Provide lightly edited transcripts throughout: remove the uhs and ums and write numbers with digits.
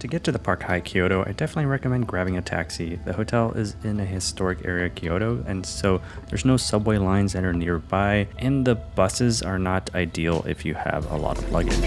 To get to the Park Hyatt Kyoto, I definitely recommend grabbing a taxi. The hotel is in a historic area of Kyoto, and so there's no subway lines that are nearby, and the buses are not ideal if you have a lot of luggage.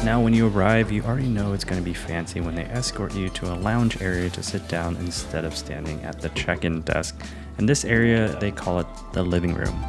Now when you arrive, you already know it's going to be fancy when they escort you to a lounge area to sit down instead of standing at the check-in desk. In this area, they call it the living room.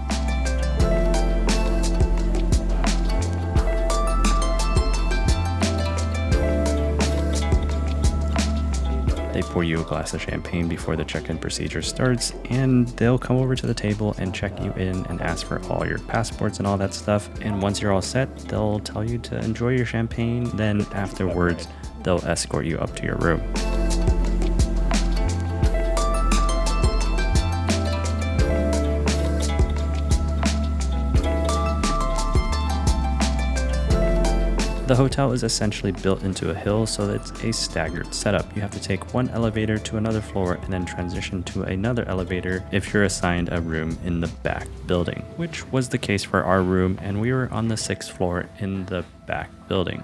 They pour you a glass of champagne before the check-in procedure starts, and they'll come over to the table and check you in and ask for all your passports and all that stuff. And once you're all set, they'll tell you to enjoy your champagne. Then afterwards, they'll escort you up to your room. The hotel is essentially built into a hill, so it's a staggered setup. You have to take one elevator to another floor and then transition to another elevator if you're assigned a room in the back building, which was the case for our room, and we were on the 6th floor in the back building.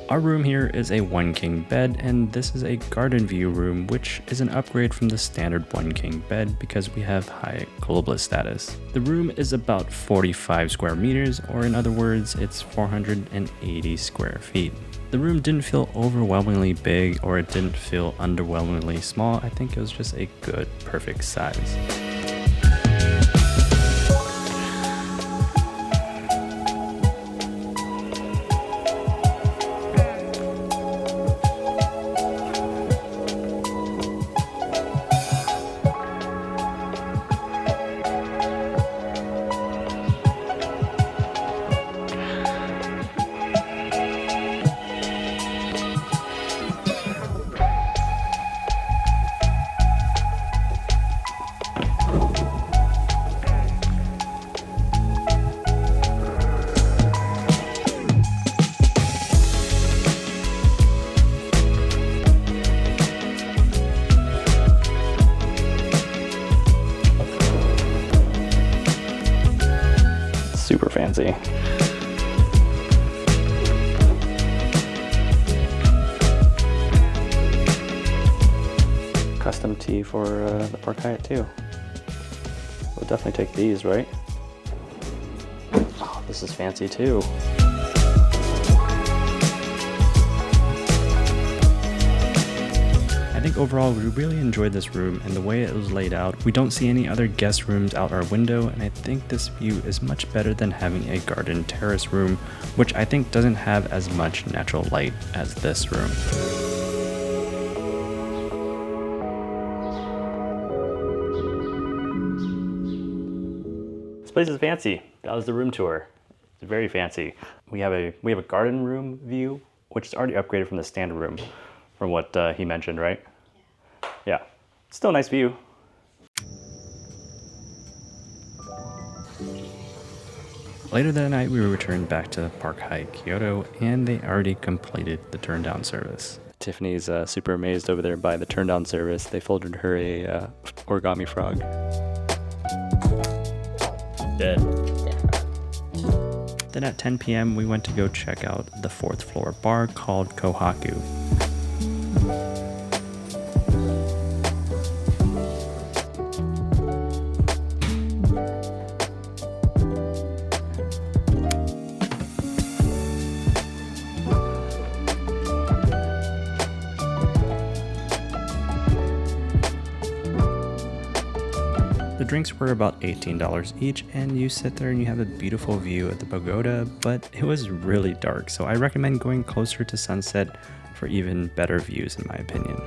Our room here is a 1 king bed, and this is a garden view room, which is an upgrade from the standard 1 king bed because we have high Globalist status. The room is about 45 square meters, or in other words, it's 480 square feet. The room didn't feel overwhelmingly big, or it didn't feel underwhelmingly small. I think it was just a good, perfect size. Super fancy. Custom tee for the Park Hyatt too. We'll definitely take these, right? Oh, this is fancy too. I think overall we really enjoyed this room and the way it was laid out. We don't see any other guest rooms out our window, and I think this view is much better than having a garden terrace room, which I think doesn't have as much natural light as this room. This place is fancy. That was the room tour. It's very fancy. We have a garden room view, which is already upgraded from the standard room, from what he mentioned, right? Yeah, still a nice view. Later that night, we returned back to Park Hyatt Kyoto, and they already completed the turn down service. Tiffany's super amazed over there by the turn down service. They folded her a origami frog. Dead. Then at 10 p.m. we went to go check out the 4th floor bar called Kohaku. The drinks were about $18 each, and you sit there and you have a beautiful view of the pagoda, but it was really dark, so I recommend going closer to sunset for even better views in my opinion.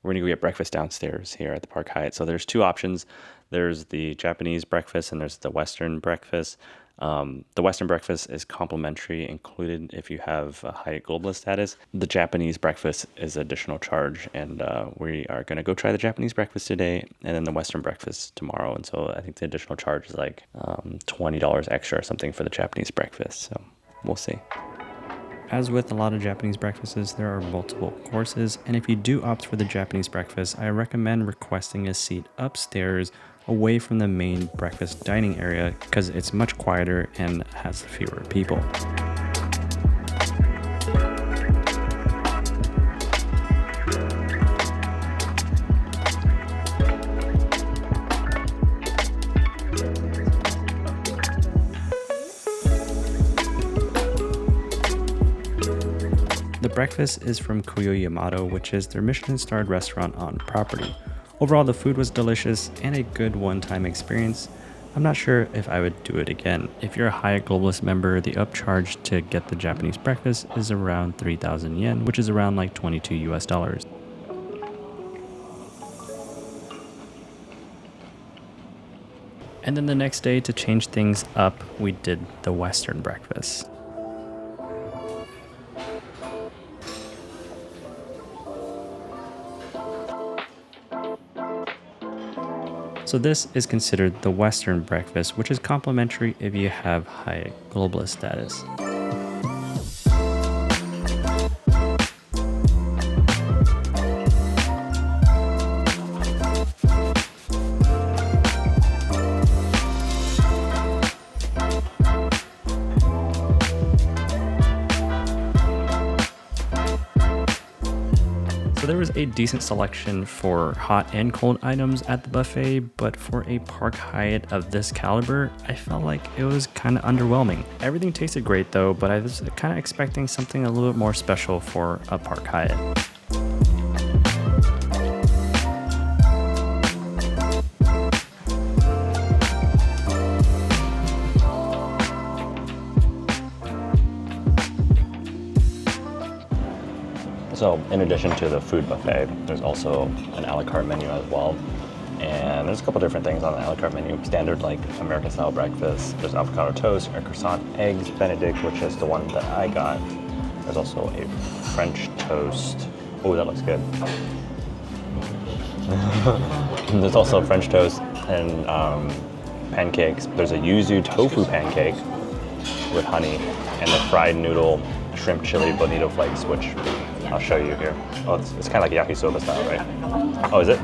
We're gonna go get breakfast downstairs here at the Park Hyatt. So there's two options. There's the Japanese breakfast and there's the Western breakfast. The Western breakfast is complimentary, included if you have a Hyatt Globalist status. The Japanese breakfast is additional charge, and we are going to go try the Japanese breakfast today, and then the Western breakfast tomorrow. And so I think the additional charge is like $20 extra or something for the Japanese breakfast. So we'll see. As with a lot of Japanese breakfasts, there are multiple courses, and if you do opt for the Japanese breakfast, I recommend requesting a seat upstairs away from the main breakfast dining area because it's much quieter and has fewer people. The breakfast is from Koyo Yamato, which is their Michelin-starred restaurant on property. Overall, the food was delicious and a good one-time experience. I'm not sure if I would do it again. If you're a Hyatt Globalist member, the upcharge to get the Japanese breakfast is around 3,000 yen, which is around like 22 US dollars. And then the next day, to change things up, we did the Western breakfast. So this is considered the Western breakfast, which is complimentary if you have Hyatt Globalist status. So there was a decent selection for hot and cold items at the buffet, but for a Park Hyatt of this caliber, I felt like it was kind of underwhelming. Everything tasted great though, but I was kind of expecting something a little bit more special for a Park Hyatt. So in addition to the food buffet, there's also an a la carte menu as well. And there's a couple different things on the a la carte menu. Standard like American style breakfast. There's avocado toast, a croissant, eggs Benedict, which is the one that I got. There's also a French toast. Oh, that looks good. There's also French toast and pancakes. There's a yuzu tofu pancake with honey and the fried noodle shrimp chili bonito flakes, which I'll show you here. Oh, it's kind of like yakisoba style, right? Oh, is it?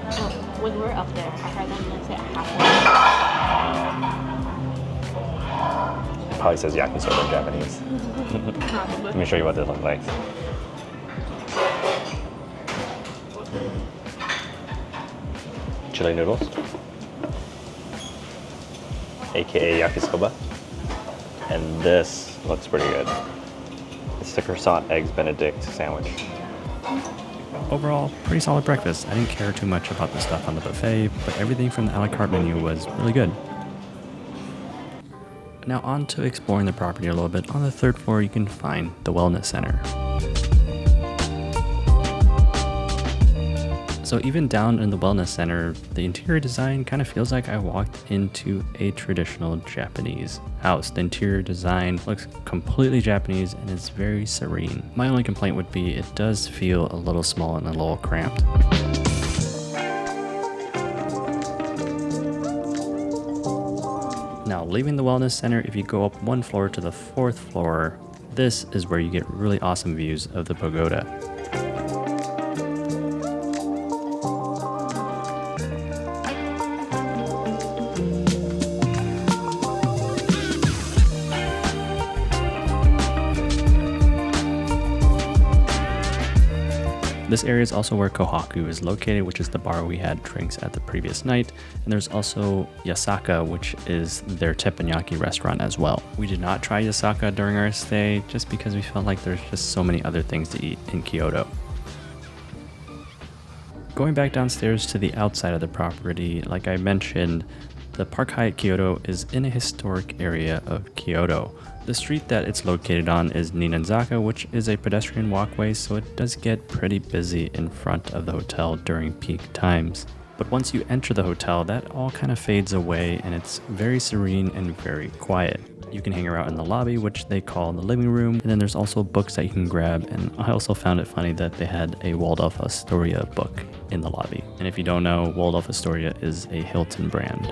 When we were up there, I heard them say halfway. It probably says yakisoba in Japanese. Let me show you what this looks like. Chili noodles, aka yakisoba. And this looks pretty good. It's the croissant eggs Benedict sandwich. Overall, pretty solid breakfast. I didn't care too much about the stuff on the buffet, but everything from the a la carte menu was really good. Now on to exploring the property a little bit. On the third floor, you can find the Wellness Center. So even down in the Wellness Center, the interior design kind of feels like I walked into a traditional Japanese house. The interior design looks completely Japanese and is very serene. My only complaint would be it does feel a little small and a little cramped. Now leaving the Wellness Center, if you go up one floor to the fourth floor, this is where you get really awesome views of the pagoda. This area is also where Kohaku is located, which is the bar we had drinks at the previous night. And there's also Yasaka, which is their teppanyaki restaurant as well. We did not try Yasaka during our stay just because we felt like there's just so many other things to eat in Kyoto. Going back downstairs to the outside of the property, like I mentioned, the Park Hyatt Kyoto is in a historic area of Kyoto. The street that it's located on is Ninanzaka, which is a pedestrian walkway, so it does get pretty busy in front of the hotel during peak times. But once you enter the hotel, that all kind of fades away and it's very serene and very quiet. You can hang around in the lobby, which they call the living room, and then there's also books that you can grab, and I also found it funny that they had a Waldorf Astoria book in the lobby. And if you don't know, Waldorf Astoria is a Hilton brand.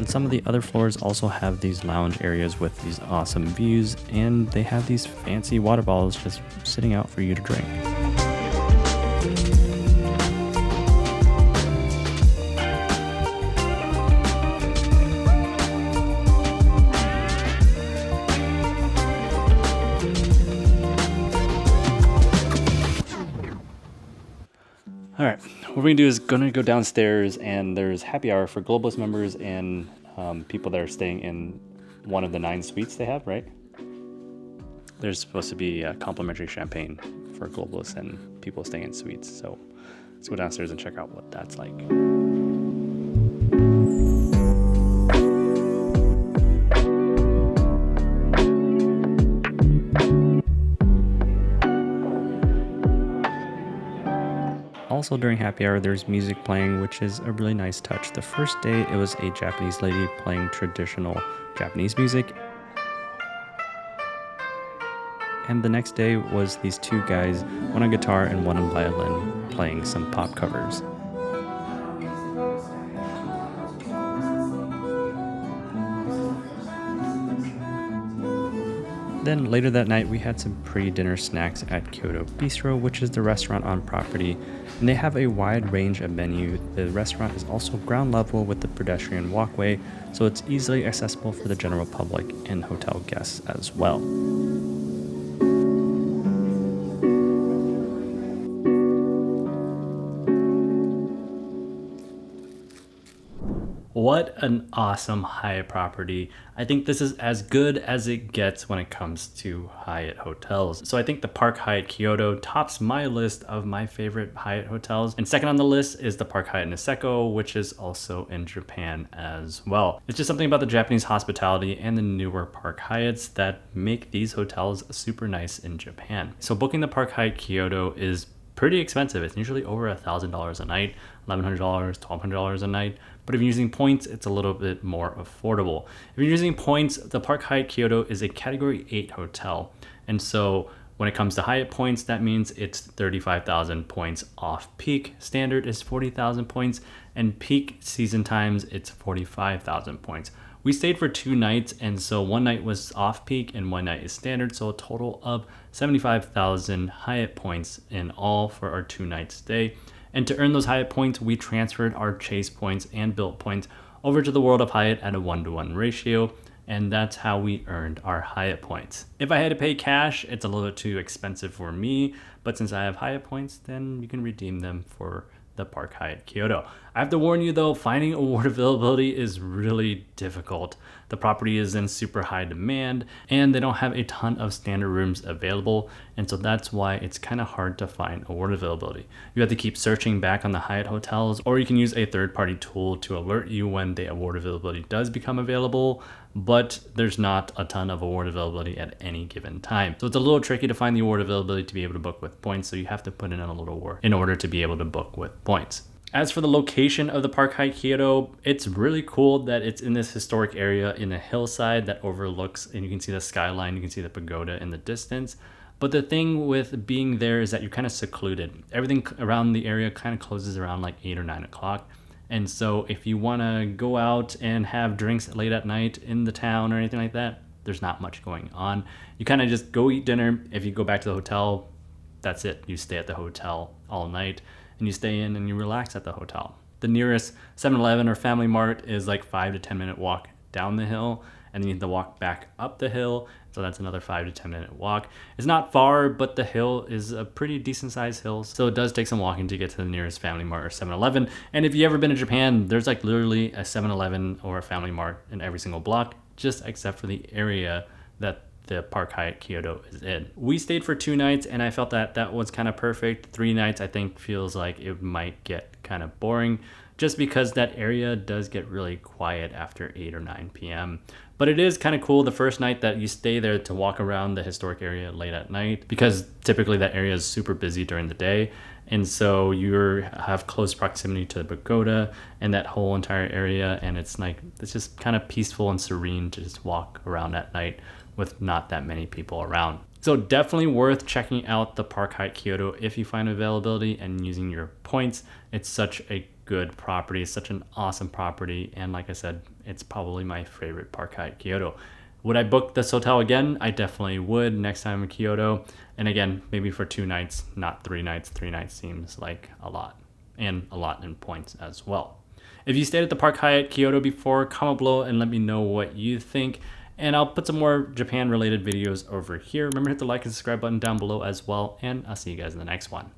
Some of the other floors also have these lounge areas with these awesome views, and they have these fancy water bottles just sitting out for you to drink. All right, what we're gonna do is gonna go downstairs, and there's happy hour for Globalist members and people that are staying in one of the 9 suites they have, right? There's supposed to be complimentary champagne for Globalists and people staying in suites. So let's go downstairs and check out what that's like. Also during happy hour, there's music playing, which is a really nice touch. The first day, it was a Japanese lady playing traditional Japanese music. And the next day was these 2 guys, one on guitar and one on violin, playing some pop covers. Then later that night, we had some pre-dinner snacks at Kyoto Bistro, which is the restaurant on property, and they have a wide range of menu. The restaurant is also ground level with the pedestrian walkway, so it's easily accessible for the general public and hotel guests as well. What an awesome Hyatt property. I think this is as good as it gets when it comes to Hyatt hotels. So I think the Park Hyatt Kyoto tops my list of my favorite Hyatt hotels. And second on the list is the Park Hyatt Niseko, which is also in Japan as well. It's just something about the Japanese hospitality and the newer Park Hyatts that make these hotels super nice in Japan. So booking the Park Hyatt Kyoto is pretty expensive. It's usually over $1,000 a night, $1,100, $1,200 a night. But if you're using points, it's a little bit more affordable. If you're using points, the Park Hyatt Kyoto is a Category 8 hotel. And so when it comes to Hyatt Points, that means it's 35,000 points off peak. Standard is 40,000 points, and peak season times, it's 45,000 points. We stayed for 2 nights, and so 1 night was off peak and 1 night is standard, so a total of 75,000 Hyatt points in all for our 2-night stay. And to earn those Hyatt points, we transferred our Chase points and Bilt points over to the World of Hyatt at a 1-to-1 ratio, and that's how we earned our Hyatt points. If I had to pay cash, it's a little bit too expensive for me, but since I have Hyatt points, then you can redeem them for the Park Hyatt Kyoto. I have to warn you though, finding award availability is really difficult. The property is in super high demand and they don't have a ton of standard rooms available, and so that's why it's kind of hard to find award availability. You have to keep searching back on the Hyatt hotels, or you can use a third-party tool to alert you when the award availability does become available, but there's not a ton of award availability at any given time. So it's a little tricky to find the award availability to be able to book with points, so you have to put in a little work in order to be able to book with points. As for the location of the Park Hyatt Kyoto, it's really cool that it's in this historic area in a hillside that overlooks, and you can see the skyline, you can see the pagoda in the distance. But the thing with being there is that you're kind of secluded. Everything around the area kind of closes around like 8 or 9 o'clock. And so if you want to go out and have drinks late at night in the town or anything like that, there's not much going on. You kind of just go eat dinner. If you go back to the hotel, that's it. You stay at the hotel all night and you stay in and you relax at the hotel. The nearest 7-Eleven or Family Mart is like 5 to 10 minute walk down the hill, and then you have to walk back up the hill. So that's another 5 to 10 minute walk. It's not far, but the hill is a pretty decent sized hill. So it does take some walking to get to the nearest Family Mart or 7-Eleven. And if you've ever been to Japan, there's like literally a 7-Eleven or a Family Mart in every single block, just except for the area that the Park Hyatt Kyoto is in. We stayed for 2 nights and I felt that that was kind of perfect. 3 nights I think feels like it might get kind of boring. just because that area does get really quiet after 8 or 9 p.m. But it is kind of cool the first night that you stay there to walk around the historic area late at night, because typically that area is super busy during the day. And so you have close proximity to the pagoda and that whole entire area. And it's just kind of peaceful and serene to just walk around at night with not that many people around. So definitely worth checking out the Park Hyatt Kyoto if you find availability and using your points. It's such a good property, it's such an awesome property, and like I said, it's probably my favorite Park Hyatt Kyoto. Would I book this hotel again? I definitely would next time in Kyoto. And again, maybe for 2 nights, not 3 nights. 3 nights seems like a lot, and a lot in points as well. If you stayed at the Park Hyatt Kyoto before, comment below and let me know what you think. And I'll put some more Japan related videos over here. Remember to hit the like and subscribe button down below as well. And I'll see you guys in the next one.